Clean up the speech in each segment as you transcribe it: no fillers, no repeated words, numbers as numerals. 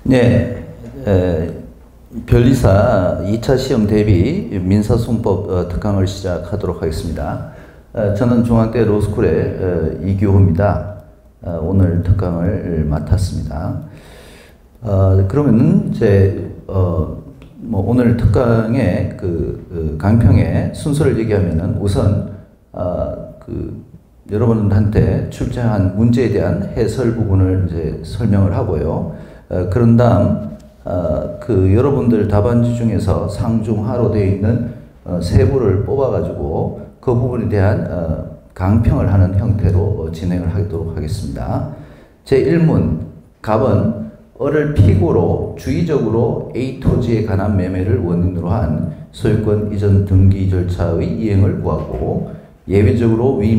네, 변리사 2차 시험 대비 민사소송법 특강을 시작하도록 하겠습니다. 저는 중앙대 로스쿨의 이규호입니다. 오늘 특강을 맡았습니다. 그러면은 오늘 특강의 강평의 순서를 얘기하면은 우선 여러분한테 출제한 문제에 대한 해설 부분을 이제 설명을 하고요. 그런 다음 여러분들 답안지 중에서 상중하로 되어 있는 세부를 뽑아가지고 그 부분에 대한 강평을 하는 형태로 진행을 하도록 하겠습니다. 제1문 갑은 을을 피고로 주의적으로 A 토지에 관한 매매를 원인으로 한 소유권 이전 등기 절차의 이행을 구하고 예외적으로 위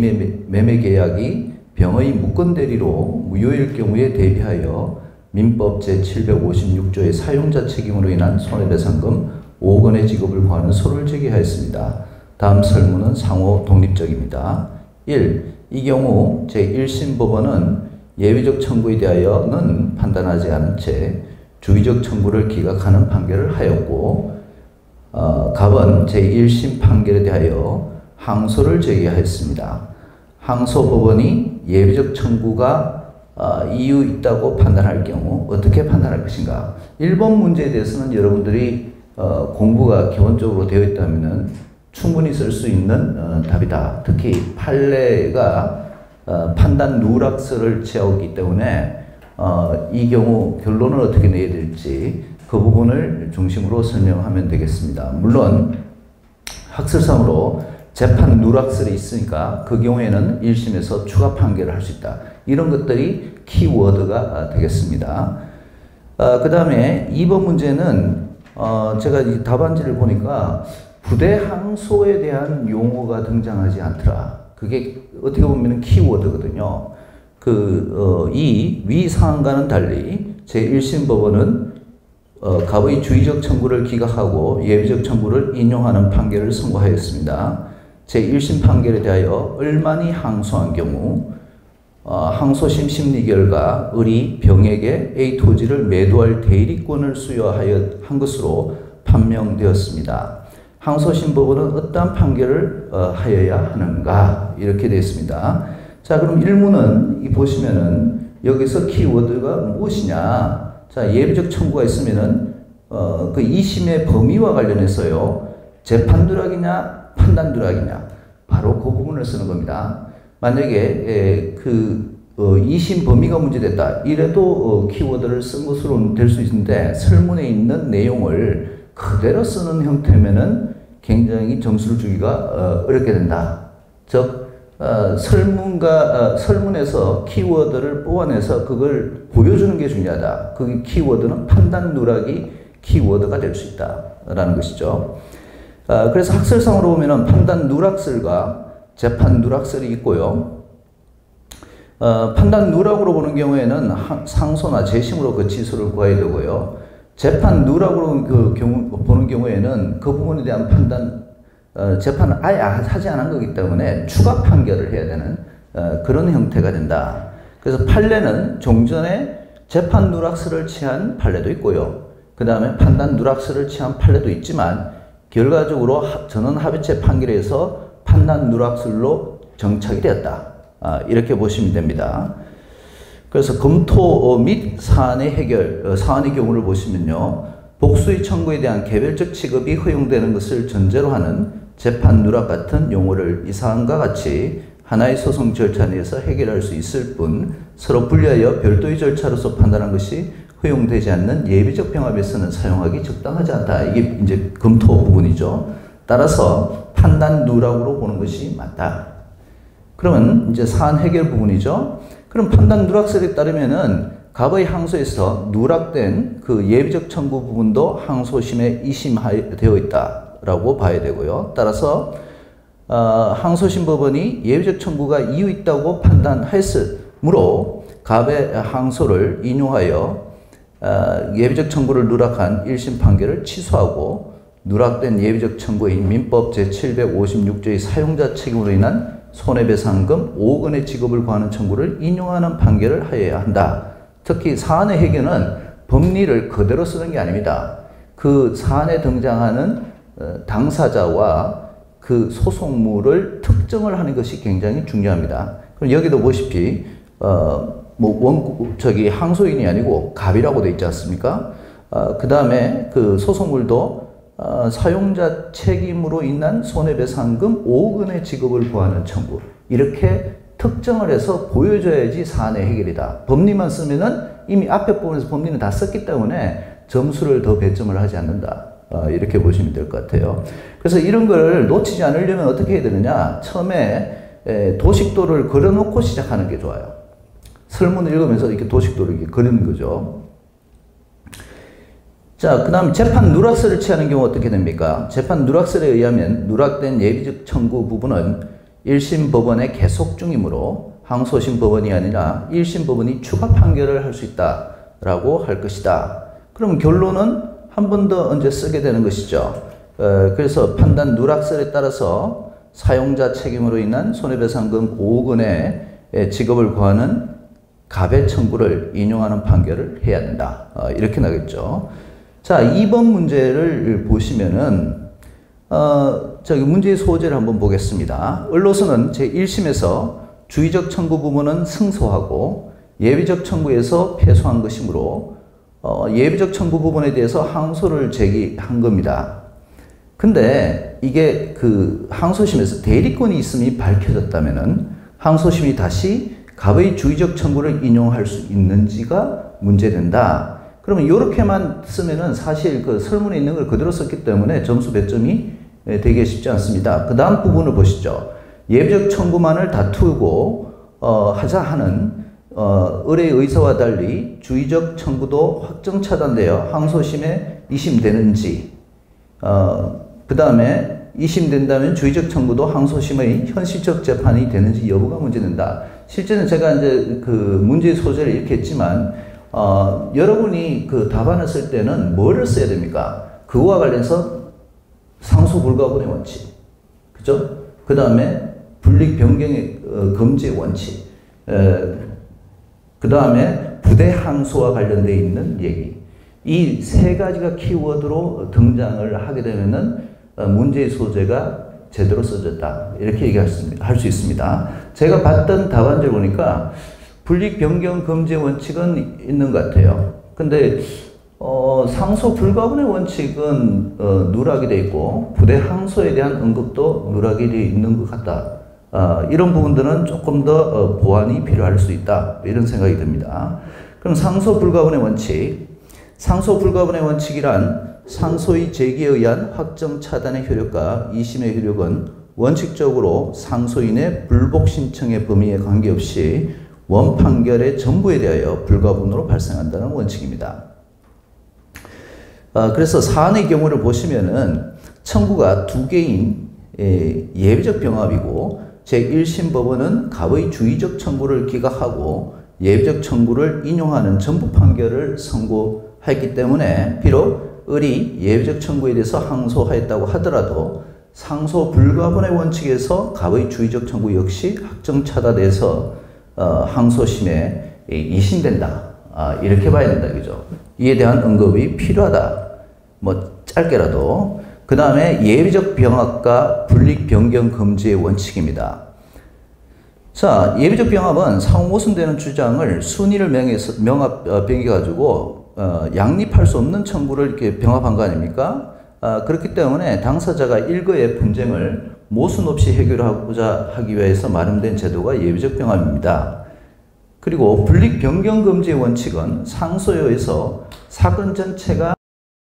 매매 계약이 병의 무건대리로 무효일 경우에 대비하여 민법 제756조의 사용자 책임으로 인한 손해배상금 5억 원의 지급을 구하는 소를 제기하였습니다. 다음 설문은 상호 독립적입니다. 1. 이 경우 제1심 법원은 예외적 청구에 대하여는 판단하지 않은 채 주의적 청구를 기각하는 판결을 하였고 갑은 제1심 판결에 대하여 항소를 제기하였습니다. 항소 법원이 예외적 청구가 이유 있다고 판단할 경우 어떻게 판단할 것인가? 1번 문제에 대해서는 여러분들이 공부가 기본적으로 되어 있다면 충분히 쓸 수 있는 답이다. 특히 판례가 판단 누락설을 채우기 때문에 이 경우 결론을 어떻게 내야 될지 그 부분을 중심으로 설명하면 되겠습니다. 물론 학설상으로 재판 누락설이 있으니까 그 경우에는 1심에서 추가 판결을 할 수 있다. 이런 것들이 키워드가 되겠습니다. 그 다음에 2번 문제는 제가 이 답안지를 보니까 부대 항소에 대한 용어가 등장하지 않더라. 그게 어떻게 보면 키워드거든요. 이 위 사항과는 달리 제1심 법원은 갑의 주의적 청구를 기각하고 예외적 청구를 인용하는 판결을 선고하였습니다. 제1심 판결에 대하여 을만이 항소한 경우 항소심 심리 결과 을이 병에게 A 토지를 매도할 대리권을 수여한 것으로 판명되었습니다. 항소심 법원은 어떠한 판결을 하여야 하는가 이렇게 되어 있습니다. 자, 그럼 1문은 보시면은 여기서 키워드가 무엇이냐? 자, 예외적 청구가 있으면은 그 2심의 범위와 관련해서요. 재판 누락이냐 판단 누락이냐 바로 그 부분을 쓰는 겁니다. 만약에 2심 범위가 문제됐다 이래도 키워드를 쓴 것으로 될 수 있는데 설문에 있는 내용을 그대로 쓰는 형태면은 굉장히 점수를 주기가 어렵게 된다. 즉 설문에서 키워드를 뽑아내서 그걸 보여주는 게 중요하다. 그 키워드는 판단 누락이 키워드가 될 수 있다라는 것이죠. 그래서 학설상으로 보면은 판단 누락설과 재판 누락설이 있고요. 판단 누락으로 보는 경우에는 상소나 재심으로 그 취소를 구해야 되고요. 재판 누락으로 보는 경우에는 그 부분에 대한 판단, 재판을 아예 하지 않은 거기 때문에 추가 판결을 해야 되는 그런 형태가 된다. 그래서 판례는 종전에 재판 누락설을 취한 판례도 있고요. 그 다음에 판단 누락설을 취한 판례도 있지만 결과적으로 전원합의체 판결에서 판단 누락설로 정착이 되었다. 이렇게 보시면 됩니다. 그래서 검토 및 사안의 경우를 보시면요. 복수의 청구에 대한 개별적 취급이 허용되는 것을 전제로 하는 재판 누락 같은 용어를 이 사안과 같이 하나의 소송 절차 내에서 해결할 수 있을 뿐 서로 분리하여 별도의 절차로서 판단한 것이 허용되지 않는 예비적 병합에서는 사용하기 적당하지 않다. 이게 이제 검토 부분이죠. 따라서 판단 누락으로 보는 것이 맞다. 그러면 이제 사안 해결 부분이죠. 그럼 판단 누락설에 따르면은 갑의 항소에서 누락된 그 예비적 청구 부분도 항소심에 이심되어 있다라고 봐야 되고요. 따라서 항소심 법원이 예비적 청구가 이유 있다고 판단했으므로 갑의 항소를 인용하여 예비적 청구를 누락한 1심 판결을 취소하고 누락된 예비적 청구인 민법 제756조의 사용자 책임으로 인한 손해배상금 5억 원의 지급을 구하는 청구를 인용하는 판결을 하여야 한다. 특히 사안의 해결은 법리를 그대로 쓰는 게 아닙니다. 그 사안에 등장하는 당사자와 그 소송물을 특정을 하는 것이 굉장히 중요합니다. 그럼 여기도 보시피 항소인이 아니고 갑이라고 되어 있지 않습니까? 그 다음에 그 소송물도 사용자 책임으로 인한 손해배상금 5억 원의 지급을 구하는 청구, 이렇게 특정을 해서 보여줘야지 사안의 해결이다. 법리만 쓰면은 이미 앞에 부분에서 법리는 다 썼기 때문에 점수를 더 배점을 하지 않는다. 이렇게 보시면 될 것 같아요. 그래서 이런 걸 놓치지 않으려면 어떻게 해야 되느냐. 처음에 도식도를 그려놓고 시작하는 게 좋아요. 설문을 읽으면서 이렇게 도식도를 이렇게 그리는 거죠. 자, 그 다음 재판 누락서를 취하는 경우 어떻게 됩니까? 재판 누락서에 의하면 누락된 예비적 청구 부분은 1심 법원의 계속 중이므로 항소심 법원이 아니라 1심 법원이 추가 판결을 할 수 있다라고 할 것이다. 그럼 결론은 한 번 더 언제 쓰게 되는 것이죠. 그래서 판단 누락설에 따라서 사용자 책임으로 인한 손해배상금 5억 원의 지급을 구하는 갑의 청구를 인용하는 판결을 해야 된다. 이렇게 나겠죠. 자, 2번 문제를 보시면은 문제의 소재를 한번 보겠습니다. 을로서는 제1심에서 주의적 청구 부분은 승소하고 예비적 청구에서 패소한 것이므로 예비적 청구 부분에 대해서 항소를 제기한 겁니다. 근데 이게 그 항소심에서 대리권이 있음이 밝혀졌다면은 항소심이 다시 갑의 주의적 청구를 인용할 수 있는지가 문제된다. 그러면 이렇게만 쓰면은 사실 그 설문에 있는 걸 그대로 썼기 때문에 점수 배점이 되게 쉽지 않습니다. 그 다음 부분을 보시죠. 예비적 청구만을 다투고 하자 하는 을의 의사와 달리 주의적 청구도 확정 차단되어 항소심에 이심되는지, 그 다음에 이심된다면 주의적 청구도 항소심의 현실적 재판이 되는지 여부가 문제된다. 실제는 제가 이제 그 문제의 소재를 이렇게 했지만, 여러분이 그 답안을 쓸 때는 뭐를 써야 됩니까? 그거와 관련해서 상소 불가분의 원칙, 그죠? 그 다음에 불이익 변경의 금지의 원칙, 그 다음에 부대 항소와 관련되어 있는 얘기. 이 세 가지가 키워드로 등장을 하게 되면은 문제의 소재가 제대로 써졌다. 이렇게 얘기할 수 있습니다. 제가 봤던 답안지를 보니까 불이익 변경 금지 원칙은 있는 것 같아요. 근데 상소 불가분의 원칙은 누락이 되어 있고 부대 항소에 대한 언급도 누락이 되어 있는 것 같다. 이런 부분들은 조금 더 보완이 필요할 수 있다. 이런 생각이 듭니다. 그럼 상소 불가분의 원칙. 상소 불가분의 원칙이란 상소의 제기에 의한 확정 차단의 효력과 2심의 효력은 원칙적으로 상소인의 불복 신청의 범위에 관계없이 원판결의 전부에 대하여 불가분으로 발생한다는 원칙입니다. 그래서 사안의 경우를 보시면은 청구가 두 개인 예비적 병합이고 제1심 법원은 갑의 주의적 청구를 기각하고 예비적 청구를 인용하는 전부 판결을 선고했기 때문에 비록 을이 예비적 청구에 대해서 항소하였다고 하더라도 상소 불가분의 원칙에서 갑의 주의적 청구 역시 확정 차단돼서 항소심에 이심된다. 이렇게 봐야 된다. 그죠? 이에 대한 언급이 필요하다. 뭐 짧게라도. 그 다음에 예비적 병합과 불이익 변경 금지의 원칙입니다. 자, 예비적 병합은 상호 모순되는 주장을 순위를 병해가지고 양립할 수 없는 청구를 이렇게 병합한 거 아닙니까? 그렇기 때문에 당사자가 일거의 분쟁을 모순 없이 해결하고자 하기 위해서 마련된 제도가 예비적 병합입니다. 그리고 불이익 변경 금지의 원칙은 상소에 의해서 사건 전체가